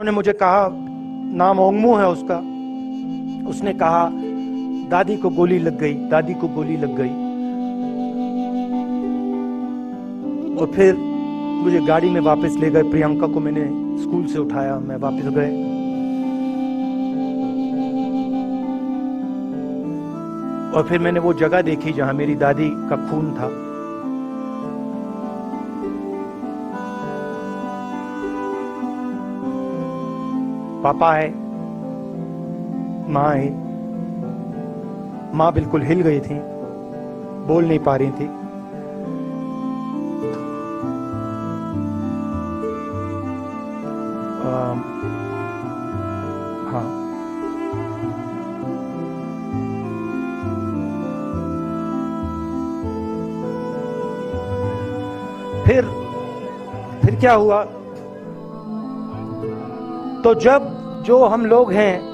उन्होंने मुझे कहा, नाम ओंगमू है उसका, उसने कहा दादी को गोली लग गई, दादी को गोली लग गई। और फिर मुझे गाड़ी में वापस ले गए। प्रियंका को मैंने स्कूल से उठाया, मैं वापस गए। और फिर मैंने वो जगह देखी जहां मेरी दादी का खून था। पापा है, माँ है। माँ बिल्कुल हिल गई थी, बोल नहीं पा रही थी। हाँ, फिर क्या हुआ? तो जब जो हम लोग हैं,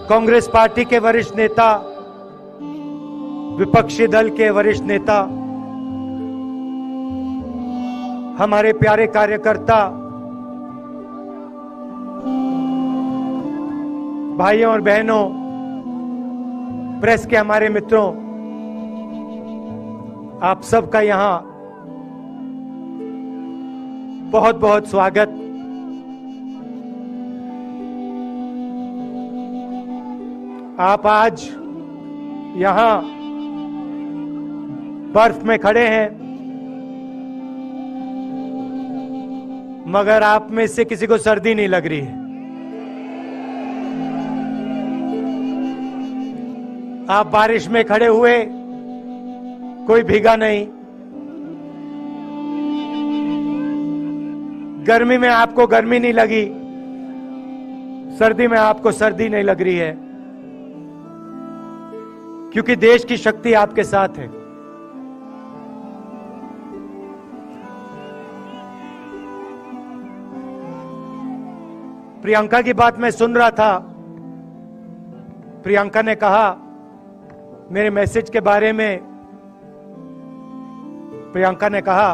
कांग्रेस पार्टी के वरिष्ठ नेता, विपक्षी दल के वरिष्ठ नेता, हमारे प्यारे कार्यकर्ता, भाइयों और बहनों, प्रेस के हमारे मित्रों, आप सबका यहां बहुत बहुत स्वागत। आप आज यहां बर्फ में खड़े हैं, मगर आप में से किसी को सर्दी नहीं लग रही है। आप बारिश में खड़े हुए, कोई भीगा नहीं। गर्मी में आपको गर्मी नहीं लगी, सर्दी में आपको सर्दी नहीं लग रही है, क्योंकि देश की शक्ति आपके साथ है। प्रियंका की बात मैं सुन रहा था। प्रियंका ने कहा मेरे मैसेज के बारे में, प्रियंका ने कहा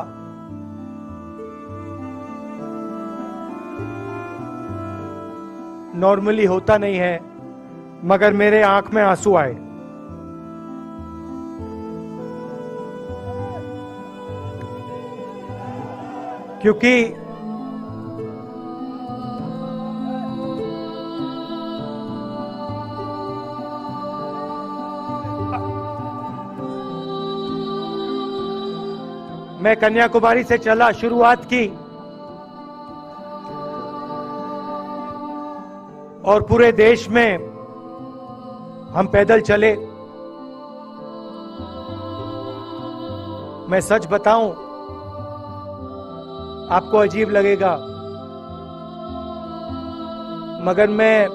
नॉर्मली होता नहीं है, मगर मेरे आंख में आंसू आए। क्योंकि मैं कन्याकुमारी से चला, शुरुआत की, और पूरे देश में हम पैदल चले। मैं सच बताऊं, आपको अजीब लगेगा, मगर मैं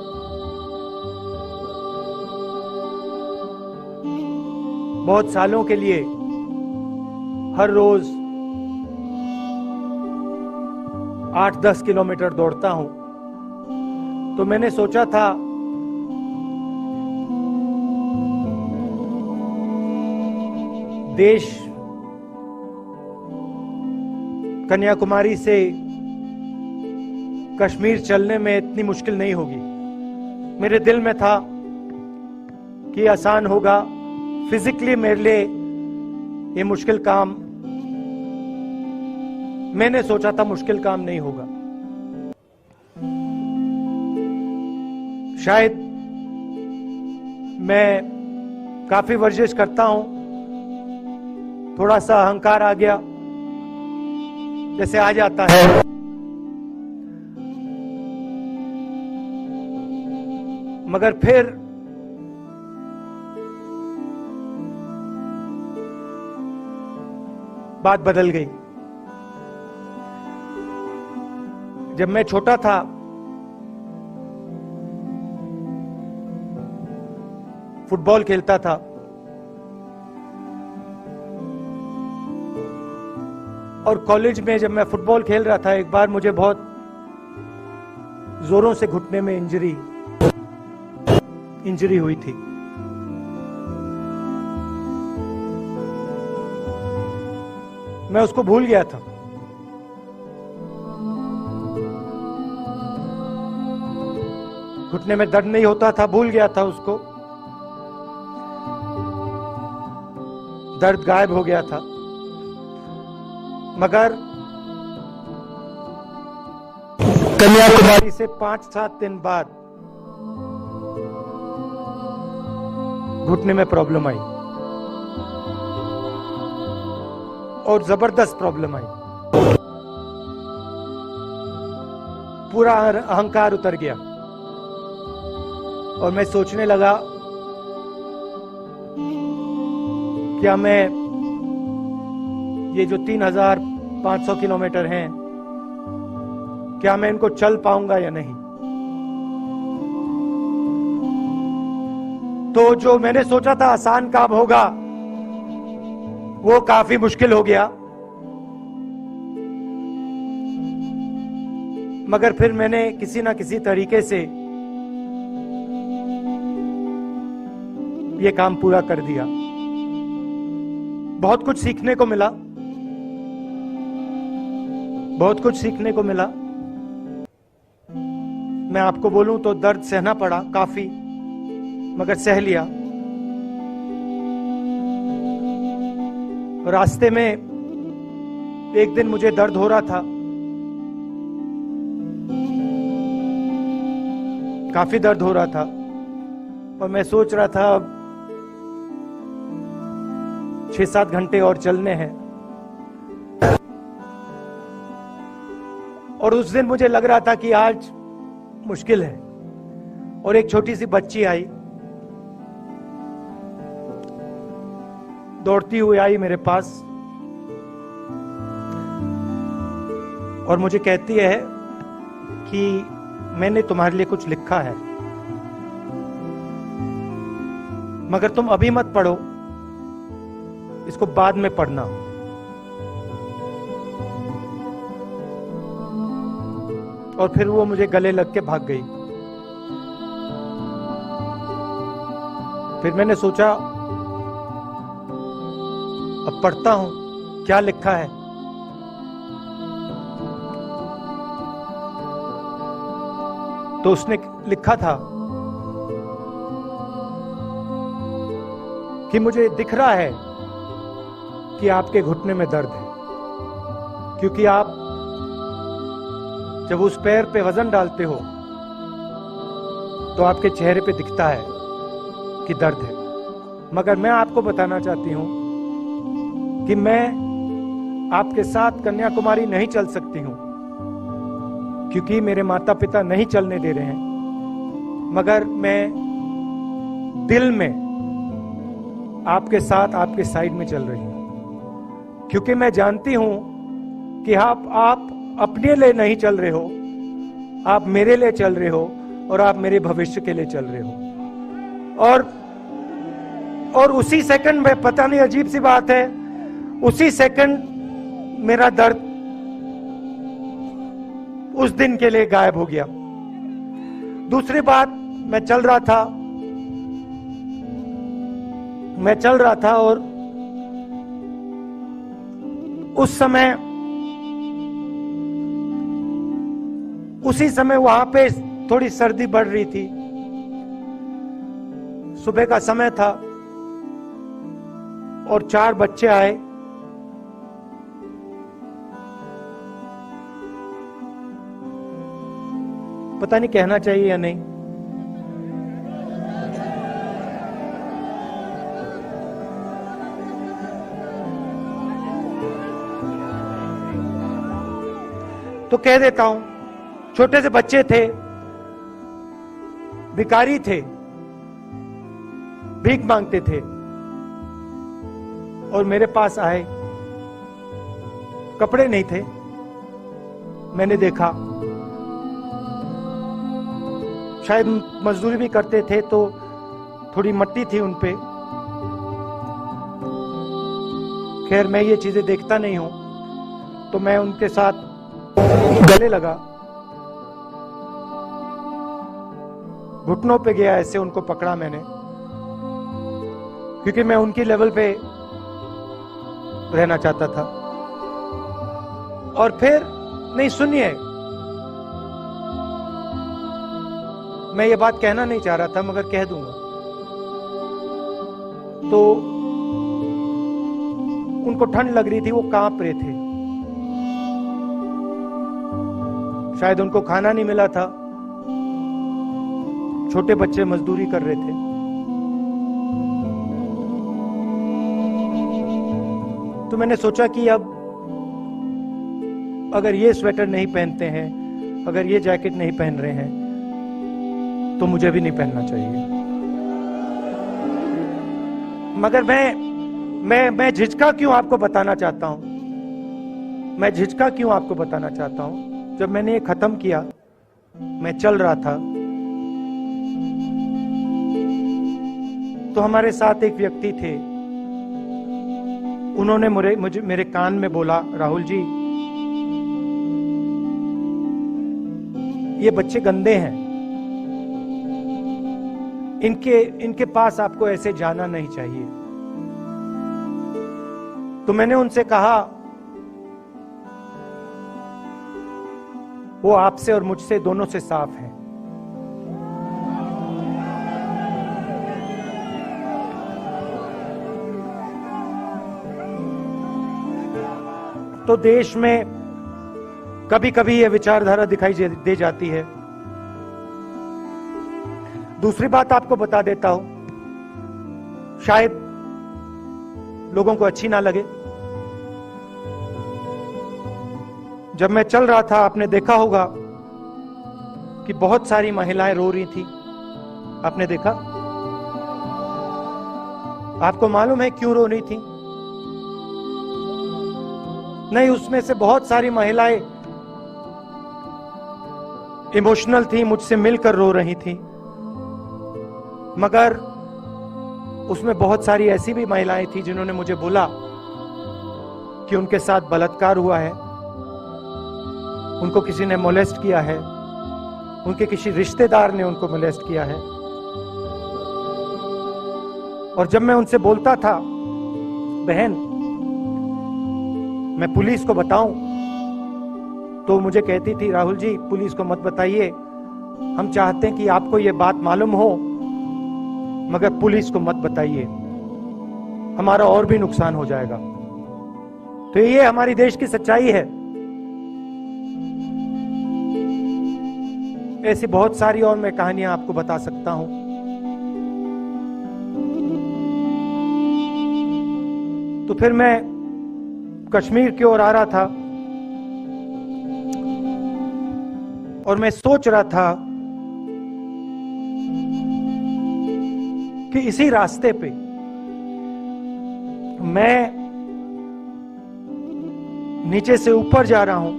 बहुत सालों के लिए हर रोज 8-10 किलोमीटर दौड़ता हूं। तो मैंने सोचा था देश कन्याकुमारी से कश्मीर चलने में इतनी मुश्किल नहीं होगी। मेरे दिल में था कि आसान होगा, फिजिकली मेरे लिए ये मुश्किल काम, मैंने सोचा था मुश्किल काम नहीं होगा। शायद मैं काफी वर्जिश करता हूं, थोड़ा सा अहंकार आ गया, जैसे आ जाता है। मगर फिर बात बदल गई। जब मैं छोटा था फुटबॉल खेलता था और कॉलेज में जब मैं फुटबॉल खेल रहा था एक बार मुझे बहुत जोरों से घुटने में इंजरी हुई थी। मैं उसको भूल गया था। घुटने में दर्द नहीं होता था, भूल गया था उसको। दर्द गायब हो गया था। मगर कन्याकुमारी से 5-7 दिन बाद घुटने में प्रॉब्लम आई और जबरदस्त प्रॉब्लम आई। पूरा अहंकार उतर गया और मैं सोचने लगा क्या मैं ये जो 3,500 किलोमीटर हैं क्या मैं इनको चल पाऊंगा या नहीं। तो जो मैंने सोचा था आसान काम होगा वो काफी मुश्किल हो गया। मगर फिर मैंने किसी ना किसी तरीके से ये काम पूरा कर दिया। बहुत कुछ सीखने को मिला, बहुत कुछ सीखने को मिला। मैं आपको बोलूं तो दर्द सहना पड़ा काफी, मगर सह लिया। रास्ते में एक दिन मुझे दर्द हो रहा था, काफी दर्द हो रहा था और मैं सोच रहा था अब 6-7 घंटे और चलने हैं। और उस दिन मुझे लग रहा था कि आज मुश्किल है। और एक छोटी सी बच्ची आई, दौड़ती हुई आई मेरे पास और मुझे कहती है कि मैंने तुम्हारे लिए कुछ लिखा है, मगर तुम अभी मत पढ़ो, इसको बाद में पढ़ना। और फिर वो मुझे गले लग के भाग गई। फिर मैंने सोचा अब पढ़ता हूं क्या लिखा है। तो उसने लिखा था कि मुझे दिख रहा है कि आपके घुटने में दर्द है, क्योंकि आप जब उस पैर पे वजन डालते हो तो आपके चेहरे पे दिखता है कि दर्द है। मगर मैं आपको बताना चाहती हूं कि मैं आपके साथ कन्याकुमारी नहीं चल सकती हूं, क्योंकि मेरे माता पिता नहीं चलने दे रहे हैं। मगर मैं दिल में आपके साथ, आपके साइड में चल रही हूं, क्योंकि मैं जानती हूं कि आप अपने लिए नहीं चल रहे हो, आप मेरे लिए चल रहे हो और आप मेरे भविष्य के लिए चल रहे हो। और उसी सेकंड में, पता नहीं अजीब सी बात है, उसी सेकंड मेरा दर्द उस दिन के लिए गायब हो गया। दूसरी बात, मैं चल रहा था और उसी समय वहां पे थोड़ी सर्दी बढ़ रही थी। सुबह का समय था और 4 बच्चे आए। पता नहीं कहना चाहिए या नहीं। तो कह देता हूं, छोटे से बच्चे थे, भिखारी थे, भीख मांगते थे और मेरे पास आए। कपड़े नहीं थे। मैंने देखा शायद मजदूरी भी करते थे तो थोड़ी मट्टी थी उन पे। खैर मैं ये चीजें देखता नहीं हूं, तो मैं उनके साथ गले लगा, घुटनों पे गया, ऐसे उनको पकड़ा मैंने, क्योंकि मैं उनकी लेवल पे रहना चाहता था। और फिर नहीं, सुनिए, मैं ये बात कहना नहीं चाह रहा था मगर कह दूंगा। तो उनको ठंड लग रही थी, वो कांप रहे थे, शायद उनको खाना नहीं मिला था, छोटे बच्चे मजदूरी कर रहे थे। तो मैंने सोचा कि अब अगर ये स्वेटर नहीं पहनते हैं, अगर ये जैकेट नहीं पहन रहे हैं, तो मुझे भी नहीं पहनना चाहिए। मगर मैं झिझका क्यों आपको बताना चाहता हूं, मैं झिझका क्यों आपको बताना चाहता हूं। जब मैंने ये खत्म किया, मैं चल रहा था, तो हमारे साथ एक व्यक्ति थे, उन्होंने मेरे कान में बोला, राहुल जी, ये बच्चे गंदे हैं, इनके पास आपको ऐसे जाना नहीं चाहिए। तो मैंने उनसे कहा, वो आपसे और मुझसे दोनों से साफ है। तो देश में कभी कभी यह विचारधारा दिखाई दे जाती है। दूसरी बात आपको बता देता हूं, शायद लोगों को अच्छी ना लगे। जब मैं चल रहा था, आपने देखा होगा कि बहुत सारी महिलाएं रो रही थी। आपने देखा? आपको मालूम है क्यों रो रही थी? नहीं, उसमें से बहुत सारी महिलाएं इमोशनल थी, मुझसे मिलकर रो रही थी। मगर उसमें बहुत सारी ऐसी भी महिलाएं थी जिन्होंने मुझे बोला कि उनके साथ बलात्कार हुआ है, उनको किसी ने मोलेस्ट किया है, उनके किसी रिश्तेदार ने उनको मोलेस्ट किया है। और जब मैं उनसे बोलता था, बहन मैं पुलिस को बताऊं, तो मुझे कहती थी, राहुल जी पुलिस को मत बताइए, हम चाहते हैं कि आपको यह बात मालूम हो, मगर पुलिस को मत बताइए, हमारा और भी नुकसान हो जाएगा। तो ये हमारी देश की सच्चाई है। ऐसी बहुत सारी और मैं कहानियां आपको बता सकता हूं। तो फिर मैं कश्मीर की ओर आ रहा था और मैं सोच रहा था कि इसी रास्ते पे मैं नीचे से ऊपर जा रहा हूं।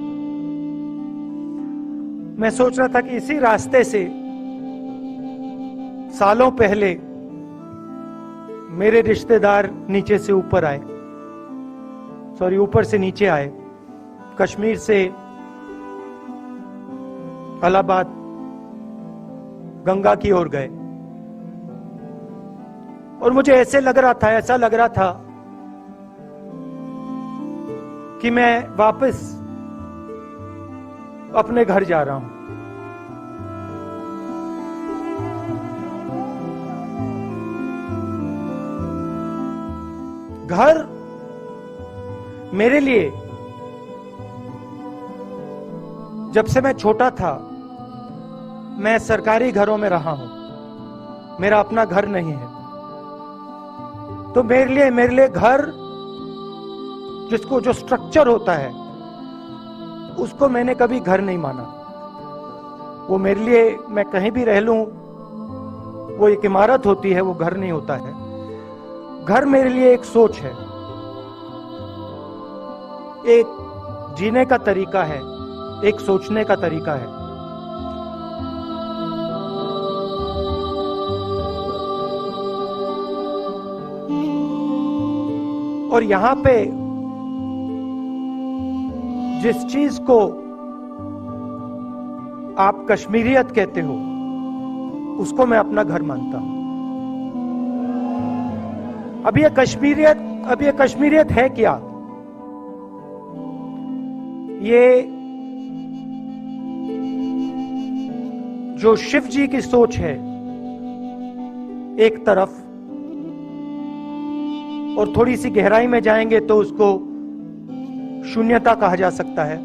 मैं सोच रहा था कि इसी रास्ते से सालों पहले मेरे रिश्तेदार नीचे से ऊपर आए, सॉरी ऊपर से नीचे आए, कश्मीर से इलाहाबाद गंगा की ओर गए। और मुझे ऐसा लग रहा था कि मैं वापस अपने घर जा रहा हूं। घर मेरे लिए, जब से मैं छोटा था, मैं सरकारी घरों में रहा हूं, मेरा अपना घर नहीं है। तो मेरे लिए घर, जिसको जो स्ट्रक्चर होता है, उसको मैंने कभी घर नहीं माना। वो मेरे लिए, मैं कहीं भी रह लूं, वो एक इमारत होती है, वो घर नहीं होता है। घर मेरे लिए एक सोच है, एक जीने का तरीका है, एक सोचने का तरीका है। और यहां पे जिस चीज को आप कश्मीरियत कहते हो उसको मैं अपना घर मानता हूं। अब ये कश्मीरियत है क्या? ये जो शिव जी की सोच है एक तरफ, और थोड़ी सी गहराई में जाएंगे तो उसको शून्यता कहा जा सकता है।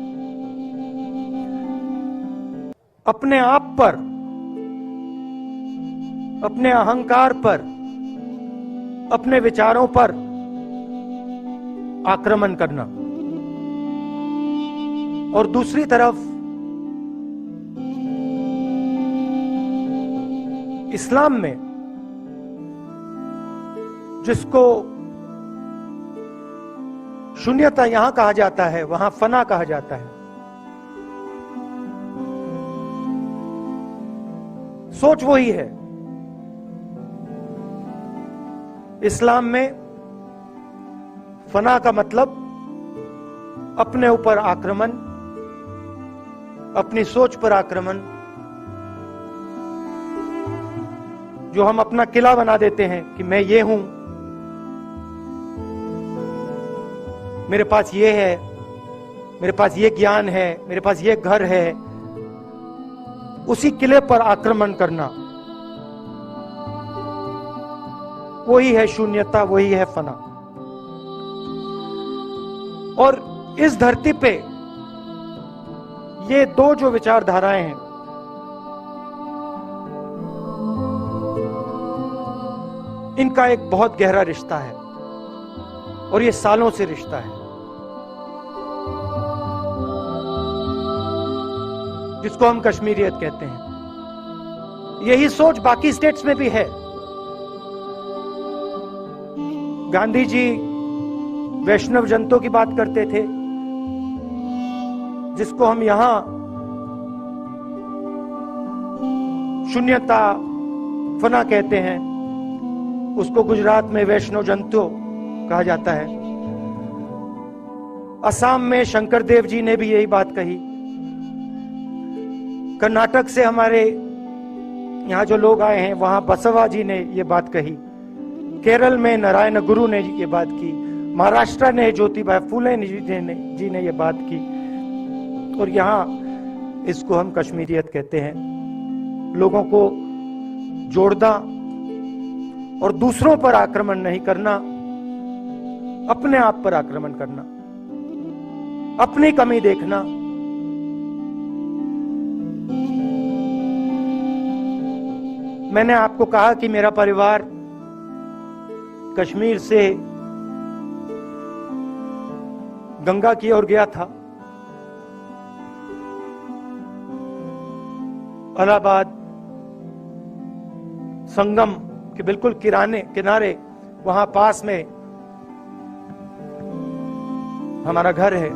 अपने आप पर, अपने अहंकार पर, अपने विचारों पर आक्रमण करना, और दूसरी तरफ इस्लाम में जिसको शून्यता यहां कहा जाता है वहां फना कहा जाता है। सोच वही है। इस्लाम में फना का मतलब अपने ऊपर आक्रमण, अपनी सोच पर आक्रमण, जो हम अपना किला बना देते हैं कि मैं ये हूं, मेरे पास ये है, मेरे पास ये ज्ञान है, मेरे पास ये घर है, उसी किले पर आक्रमण करना, वही है शून्यता, वही है फना। और इस धरती पे ये दो जो विचारधाराएं हैं, इनका एक बहुत गहरा रिश्ता है और ये सालों से रिश्ता है, जिसको हम कश्मीरियत कहते हैं। यही सोच बाकी स्टेट्स में भी है। गांधी जी वैष्णव जनतों की बात करते थे, जिसको हम यहां शून्यता, फना कहते हैं, उसको गुजरात में वैष्णव जनतो कहा जाता है। असम में शंकर देव जी ने भी यही बात कही। कर्नाटक से हमारे यहां जो लोग आए हैं वहां बसवा जी ने ये बात कही। केरल में नारायण गुरु ने ये बात की। महाराष्ट्र ने ज्योतिबा फुले जी ने ये बात की। और यहां इसको हम कश्मीरियत कहते हैं। लोगों को जोड़ना और दूसरों पर आक्रमण नहीं करना, अपने आप पर आक्रमण करना, अपनी कमी देखना। मैंने आपको कहा कि मेरा परिवार कश्मीर से गंगा की ओर गया था। इलाहाबाद संगम के बिल्कुल किनारे वहां पास में हमारा घर है।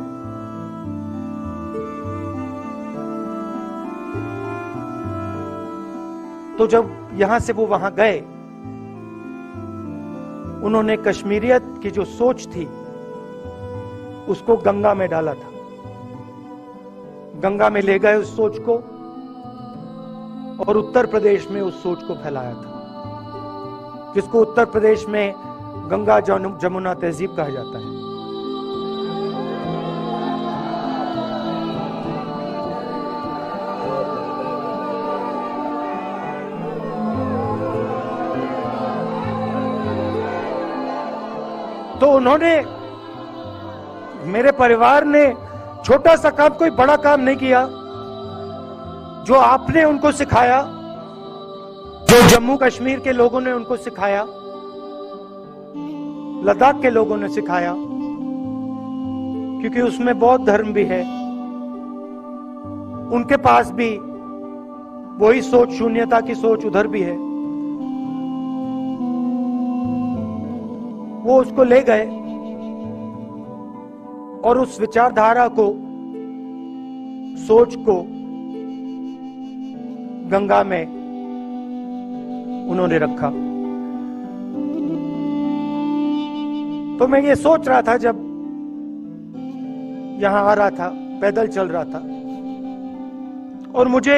तो जब यहां से वो वहां गए, उन्होंने कश्मीरियत की जो सोच थी उसको गंगा में डाला था। गंगा में ले गए उस सोच को और उत्तर प्रदेश में उस सोच को फैलाया था, जिसको उत्तर प्रदेश में गंगा जमुना तहजीब कहा जाता है। तो उन्होंने, मेरे परिवार ने छोटा सा काम, कोई बड़ा काम नहीं किया। जो आपने उनको सिखाया, जो जम्मू कश्मीर के लोगों ने उनको सिखाया, लद्दाख के लोगों ने सिखाया, क्योंकि उसमें बौद्ध धर्म भी है, उनके पास भी वही सोच, शून्यता की सोच उधर भी है। वो उसको ले गए और उस विचारधारा को, सोच को गंगा में उन्होंने रखा। तो मैं ये सोच रहा था जब यहां आ रहा था, पैदल चल रहा था, और मुझे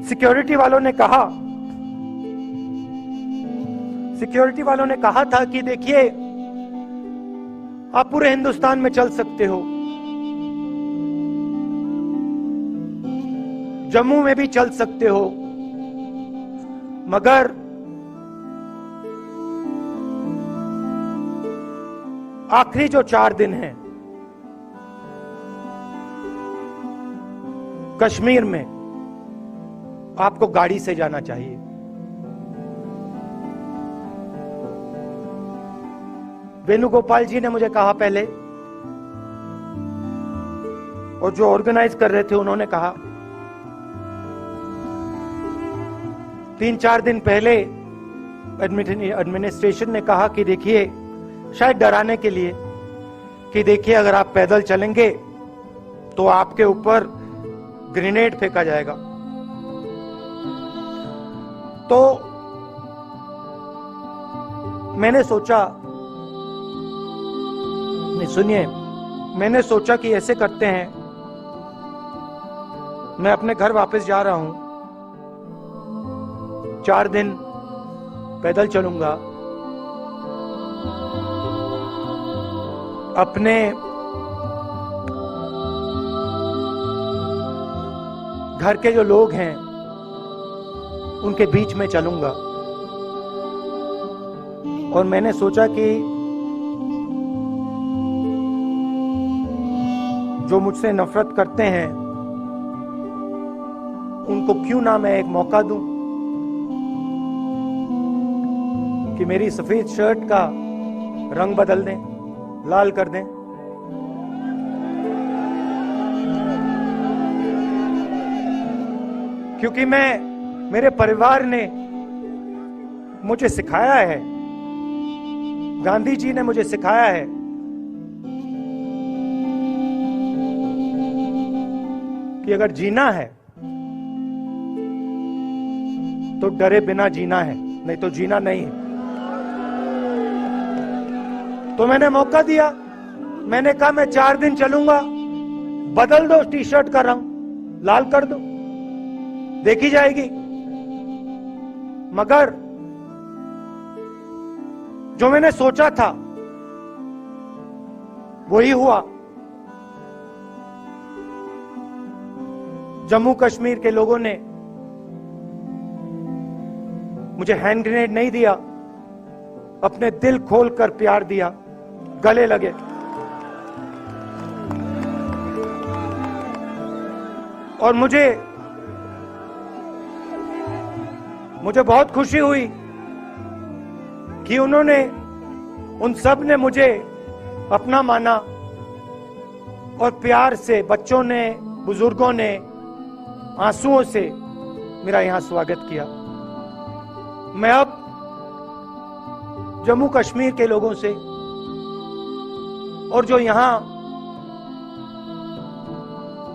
सिक्योरिटी वालों ने कहा था कि देखिए, आप पूरे हिंदुस्तान में चल सकते हो, जम्मू में भी चल सकते हो, मगर आखिरी जो 4 दिन हैं कश्मीर में आपको गाड़ी से जाना चाहिए। वेणुगोपाल जी ने मुझे कहा पहले, और जो ऑर्गेनाइज कर रहे थे उन्होंने कहा। 3-4 दिन पहले एडमिनिस्ट्रेशन ने कहा कि देखिए, शायद डराने के लिए, कि देखिए अगर आप पैदल चलेंगे तो आपके ऊपर ग्रेनेड फेंका जाएगा। तो मैंने सोचा, नहीं सुनिए, मैंने सोचा कि ऐसे करते हैं, मैं अपने घर वापस जा रहा हूं, 4 दिन पैदल चलूंगा, अपने घर के जो लोग हैं उनके बीच में चलूंगा। और मैंने सोचा कि जो मुझसे नफरत करते हैं उनको क्यों ना मैं एक मौका दूं कि मेरी सफेद शर्ट का रंग बदल दें, लाल कर दें। क्योंकि मेरे परिवार ने मुझे सिखाया है, गांधी जी ने मुझे सिखाया है कि अगर जीना है तो डरे बिना जीना है, नहीं तो जीना नहीं है। तो मैंने मौका दिया, मैंने कहा मैं 4 दिन चलूंगा, बदल दो टी शर्ट का रंग, लाल कर दो, देखी जाएगी। मगर जो मैंने सोचा था वही हुआ। जम्मू कश्मीर के लोगों ने मुझे हैंड ग्रेनेड नहीं दिया, अपने दिल खोलकर प्यार दिया, गले लगे। और मुझे बहुत खुशी हुई कि उन सब ने मुझे अपना माना, और प्यार से बच्चों ने, बुजुर्गों ने आंसुओं से मेरा यहां स्वागत किया। मैं अब जम्मू कश्मीर के लोगों से, और जो यहां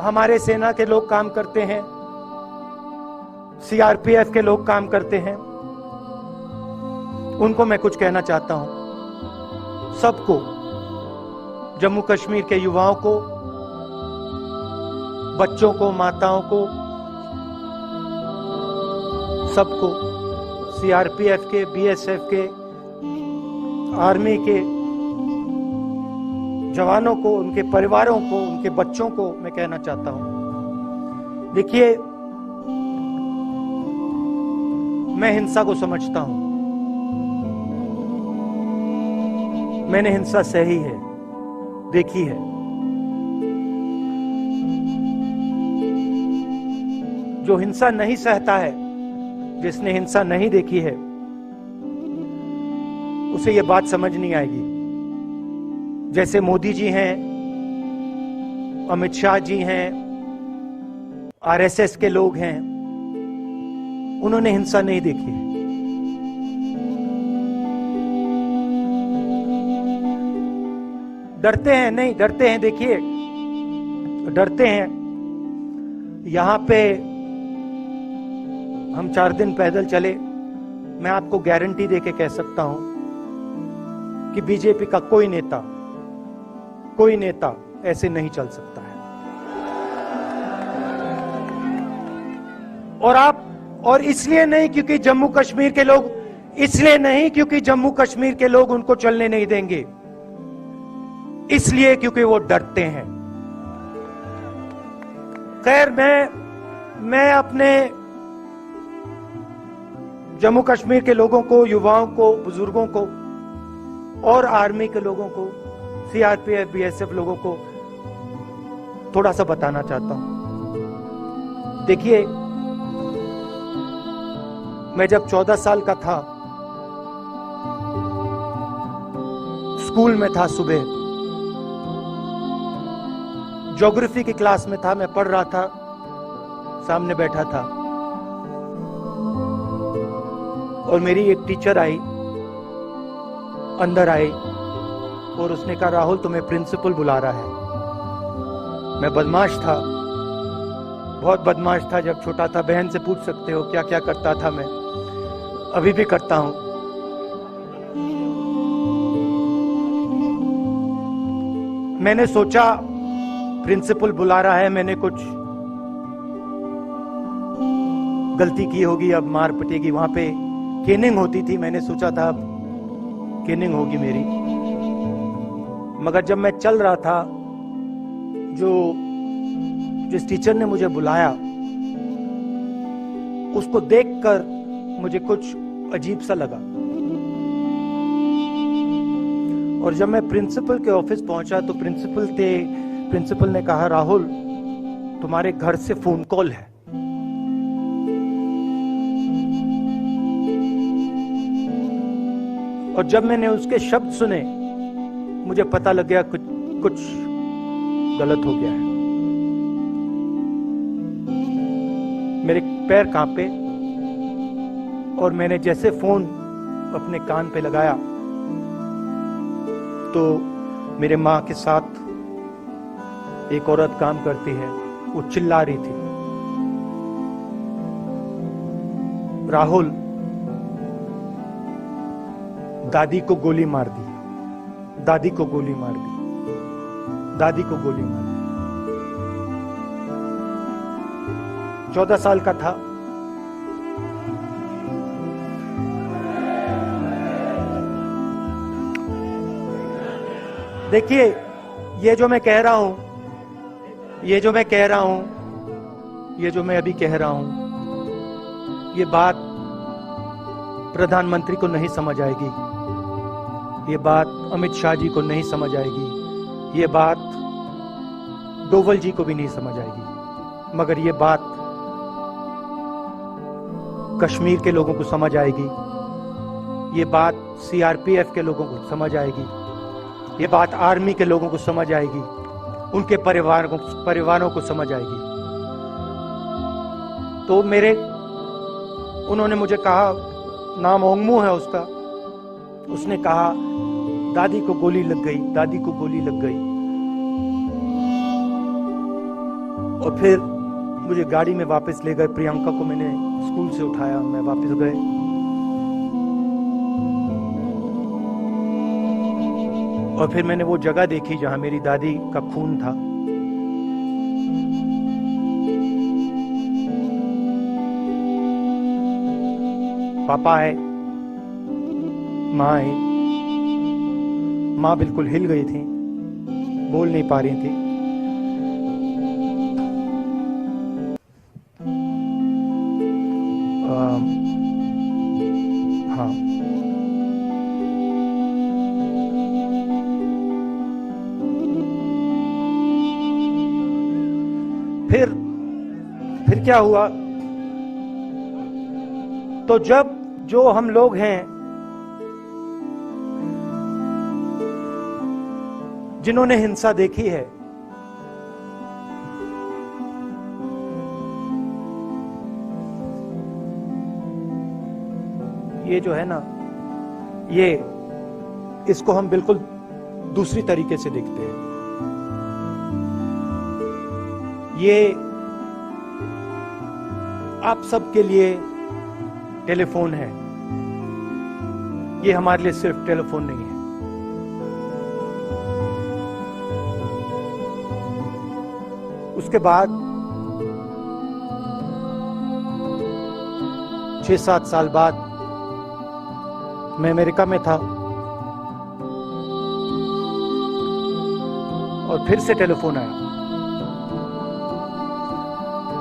हमारे सेना के लोग काम करते हैं, सीआरपीएफ के लोग काम करते हैं, उनको मैं कुछ कहना चाहता हूं। सबको, जम्मू कश्मीर के युवाओं को, बच्चों को, माताओं को, सबको, सीआरपीएफ के, बीएसएफ के, आर्मी के जवानों को, उनके परिवारों को, उनके बच्चों को मैं कहना चाहता हूं, देखिए, मैं हिंसा को समझता हूं, मैंने हिंसा सही है, देखी है। जो हिंसा नहीं सहता है, जिसने हिंसा नहीं देखी है, उसे यह बात समझ नहीं आएगी। जैसे मोदी जी हैं, अमित शाह जी हैं, आरएसएस के लोग हैं, उन्होंने हिंसा नहीं देखी है। डरते हैं, नहीं डरते हैं, देखिए डरते हैं। यहां पे हम 4 दिन पैदल चले, मैं आपको गारंटी देके कह सकता हूं कि बीजेपी का कोई नेता ऐसे नहीं चल सकता है। और इसलिए नहीं क्योंकि जम्मू कश्मीर के लोग उनको चलने नहीं देंगे, इसलिए क्योंकि वो डरते हैं। खैर, मैं अपने जम्मू कश्मीर के लोगों को, युवाओं को, बुजुर्गों को और आर्मी के लोगों को, सीआरपीएफ, बीएसएफ लोगों को थोड़ा सा बताना चाहता हूं। देखिए, मैं जब 14 साल का था, स्कूल में था, सुबह ज्योग्राफी की क्लास में था, मैं पढ़ रहा था, सामने बैठा था और मेरी एक टीचर आई, अंदर आई और उसने कहा, राहुल तुम्हें प्रिंसिपल बुला रहा है। मैं बदमाश था, बहुत बदमाश था जब छोटा था। बहन से पूछ सकते हो क्या क्या करता था मैं, अभी भी करता हूं। मैंने सोचा प्रिंसिपल बुला रहा है, मैंने कुछ गलती की होगी, अब मार पिटेगी। वहां पे केनिंग होती थी, मैंने सोचा था अब केनिंग होगी मेरी। मगर जब मैं चल रहा था, जिस टीचर ने मुझे बुलाया, उसको देखकर मुझे कुछ अजीब सा लगा। और जब मैं प्रिंसिपल के ऑफिस पहुंचा तो प्रिंसिपल ने कहा, राहुल तुम्हारे घर से फोन कॉल है। और जब मैंने उसके शब्द सुने, मुझे पता लग गया कुछ गलत हो गया है। मेरे पैर कांपे और मैंने जैसे फोन अपने कान पे लगाया तो मेरे माँ के साथ एक औरत काम करती है, वो चिल्ला रही थी, राहुल दादी को गोली मार दी, दादी को गोली मार दी, दादी को गोली मार दी। 14 साल का था। देखिए, ये जो मैं कह रहा हूं, ये जो मैं अभी कह रहा हूं, ये बात प्रधानमंत्री को नहीं समझ आएगी, ये बात अमित शाह जी को नहीं समझ आएगी, ये बात डोवल जी को भी नहीं समझ आएगी, मगर ये बात कश्मीर के लोगों को समझ आएगी, ये बात सीआरपीएफ के लोगों को समझ आएगी, ये बात आर्मी के लोगों को समझ आएगी, उनके परिवारों को समझ आएगी। तो उन्होंने मुझे कहा, नाम ओंगमू है उसका, उसने कहा दादी को गोली लग गई, दादी को गोली लग गई। और फिर मुझे गाड़ी में वापस ले गए, प्रियंका को मैंने स्कूल से उठाया, मैं वापस गए। और फिर मैंने वो जगह देखी जहां मेरी दादी का खून था। पापा आए, माँ आई, माँ बिल्कुल हिल गई थी, बोल नहीं पा रही थी। हाँ, फिर क्या हुआ? तो जो हम लोग हैं जिन्होंने हिंसा देखी है, ये जो है ना, इसको हम बिल्कुल दूसरी तरीके से देखते हैं। ये आप सबके लिए टेलीफोन है, ये हमारे लिए सिर्फ टेलीफोन नहीं है, उसके बाद 6-7 साल बाद मैं अमेरिका में था और फिर से टेलीफोन आया।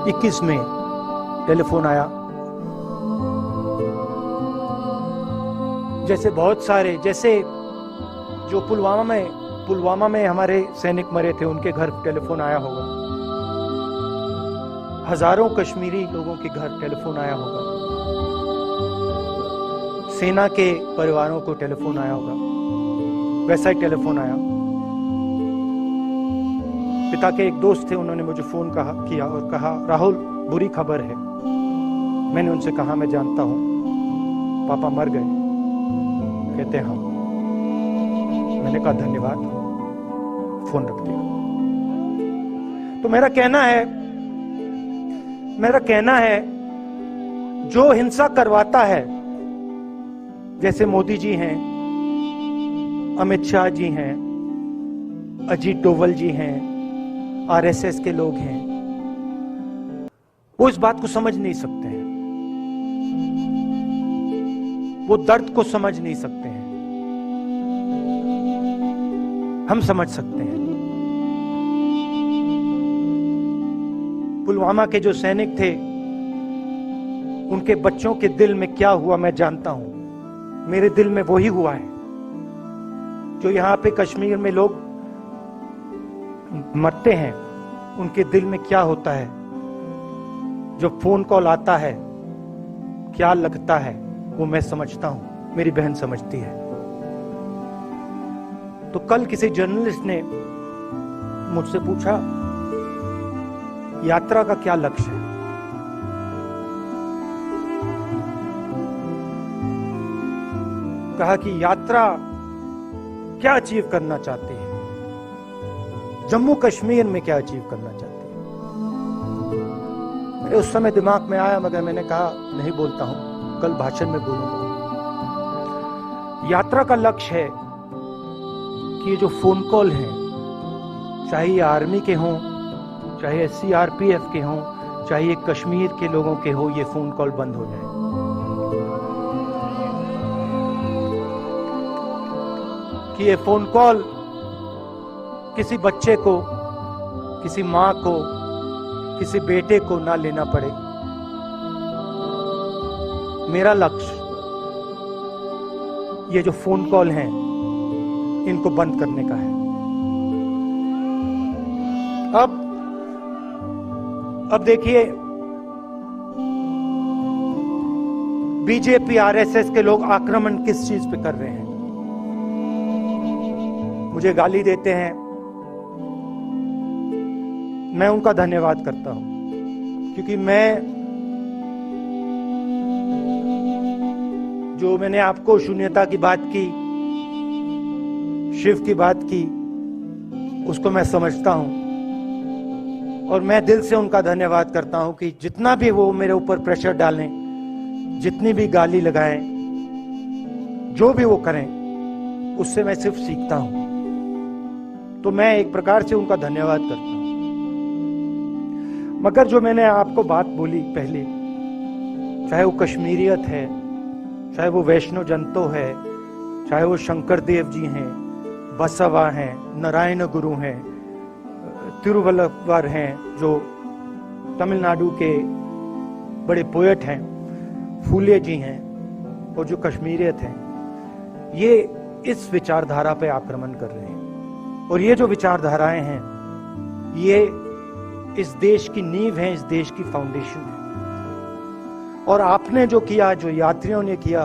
21 में टेलीफोन आया। जैसे बहुत सारे, जैसे जो पुलवामा में हमारे सैनिक मरे थे, उनके घर टेलीफोन आया होगा। हजारों कश्मीरी लोगों के घर टेलीफोन आया होगा। सेना के परिवारों को टेलीफोन आया होगा। वैसा ही टेलीफोन आया। पिता के एक दोस्त थे, उन्होंने मुझे फोन किया और कहा, राहुल बुरी खबर है। मैंने उनसे कहा, मैं जानता हूं, पापा मर गए। कहते हैं हाँ। मैंने कहा धन्यवाद, फोन रख दिया। तो मेरा कहना है जो हिंसा करवाता है, जैसे मोदी जी हैं, अमित शाह जी हैं, अजीत डोवल जी हैं, आरएसएस के लोग हैं, वो इस बात को समझ नहीं सकते हैं। वो दर्द को समझ नहीं सकते हैं। हम समझ सकते हैं। पुलवामा के जो सैनिक थे, उनके बच्चों के दिल में क्या हुआ मैं जानता हूं। मेरे दिल में वही हुआ है जो यहां पे कश्मीर में लोग मरते हैं, उनके दिल में क्या होता है। जो फोन कॉल आता है क्या लगता है, वो मैं समझता हूं, मेरी बहन समझती है। तो कल किसी जर्नलिस्ट ने मुझसे पूछा, यात्रा का क्या लक्ष्य है। कहा कि यात्रा क्या अचीव करना चाहती है, जम्मू कश्मीर में क्या अचीव करना चाहती है। मेरे उस समय दिमाग में आया, मगर मैंने कहा नहीं बोलता हूं, कल भाषण में बोलूंगा। यात्रा का लक्ष्य है कि ये जो फोन कॉल हैं, चाहे ये आर्मी के हों, चाहे सीआरपीएफ के हों, चाहे ये कश्मीर के लोगों के हो, ये फोन कॉल बंद हो जाए। कि ये फोन कॉल किसी बच्चे को, किसी मां को, किसी बेटे को ना लेना पड़े। मेरा लक्ष्य ये जो फोन कॉल हैं, इनको बंद करने का है। अब देखिए, बीजेपी आरएसएस के लोग आक्रमण किस चीज पे कर रहे हैं। मुझे गाली देते हैं, मैं उनका धन्यवाद करता हूं, क्योंकि मैंने आपको शून्यता की बात की, शिव की बात की, उसको मैं समझता हूं। और मैं दिल से उनका धन्यवाद करता हूं कि जितना भी वो मेरे ऊपर प्रेशर डालें, जितनी भी गाली लगाएं, जो भी वो करें, उससे मैं सिर्फ सीखता हूं। तो मैं एक प्रकार से उनका धन्यवाद करता हूं। मगर जो मैंने आपको बात बोली पहले, चाहे वो कश्मीरियत है, चाहे वो वैष्णो जंतो है, चाहे वो शंकर देव जी हैं, बसवा हैं, नारायण गुरु हैं, तिरुवल्लुवर हैं, जो तमिलनाडु के बड़े पोएट हैं, फूले जी हैं, और जो कश्मीरियत हैं, ये इस विचारधारा पे आक्रमण कर रहे हैं। और ये जो विचारधाराएं हैं, ये इस देश की नींव है, इस देश की फाउंडेशन है। और आपने जो किया, जो यात्रियों ने किया,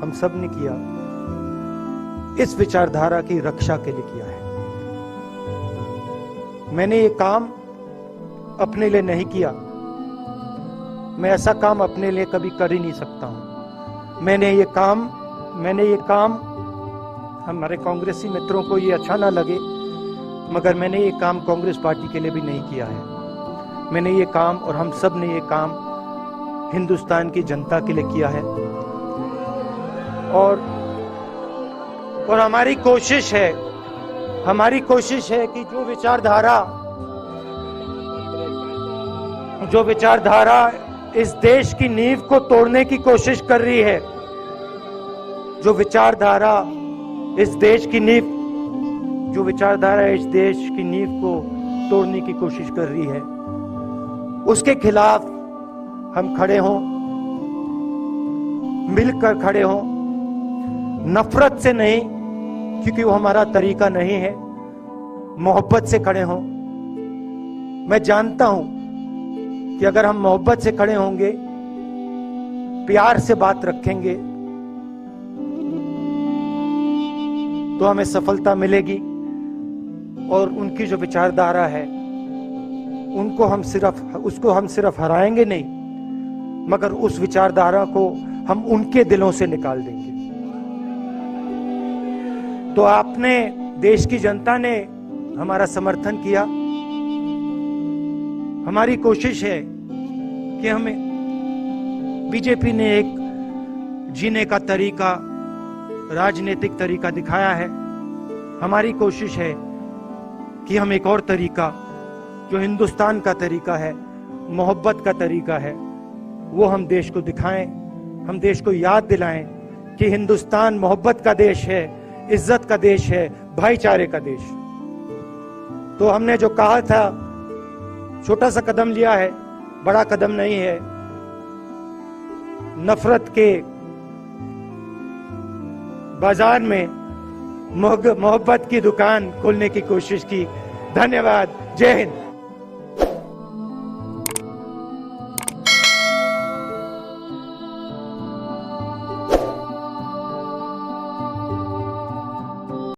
हम सब ने किया, इस विचारधारा की रक्षा के लिए किया है। मैंने ये काम अपने लिए नहीं किया। मैं ऐसा काम अपने लिए कभी कर ही नहीं सकता हूं। मैंने ये काम हमारे कांग्रेसी मित्रों को ये अच्छा ना लगे, मगर मैंने ये काम कांग्रेस पार्टी के लिए भी नहीं किया है। मैंने ये काम, और हम सब ने ये काम हिंदुस्तान की जनता के लिए किया है। और हमारी कोशिश है कि जो विचारधारा जो विचारधारा इस देश की नींव को तोड़ने की कोशिश कर रही है, जो विचारधारा इस देश की नींव को तोड़ने की कोशिश कर रही है, उसके खिलाफ हम खड़े हों, मिलकर खड़े हों, नफरत से नहीं, क्योंकि वो हमारा तरीका नहीं है, मोहब्बत से खड़े हों। मैं जानता हूं कि अगर हम मोहब्बत से खड़े होंगे, प्यार से बात रखेंगे, तो हमें सफलता मिलेगी। और उनकी जो विचारधारा है, उसको हम सिर्फ हराएंगे नहीं, मगर उस विचारधारा को हम उनके दिलों से निकाल देंगे। तो आपने, देश की जनता ने हमारा समर्थन किया। हमारी कोशिश है कि हमें, बीजेपी ने एक जीने का तरीका, राजनीतिक तरीका दिखाया है। हमारी कोशिश है कि हम एक और तरीका, जो हिंदुस्तान का तरीका है, मोहब्बत का तरीका है, वो हम देश को दिखाएं, हम देश को याद दिलाएं कि हिंदुस्तान मोहब्बत का देश है, इज्जत का देश है, भाईचारे का देश। तो हमने जो कहा था, छोटा सा कदम लिया है, बड़ा कदम नहीं है। नफरत के बाजार में मोहब्बत की दुकान खोलने की कोशिश की। धन्यवाद। जय हिंद।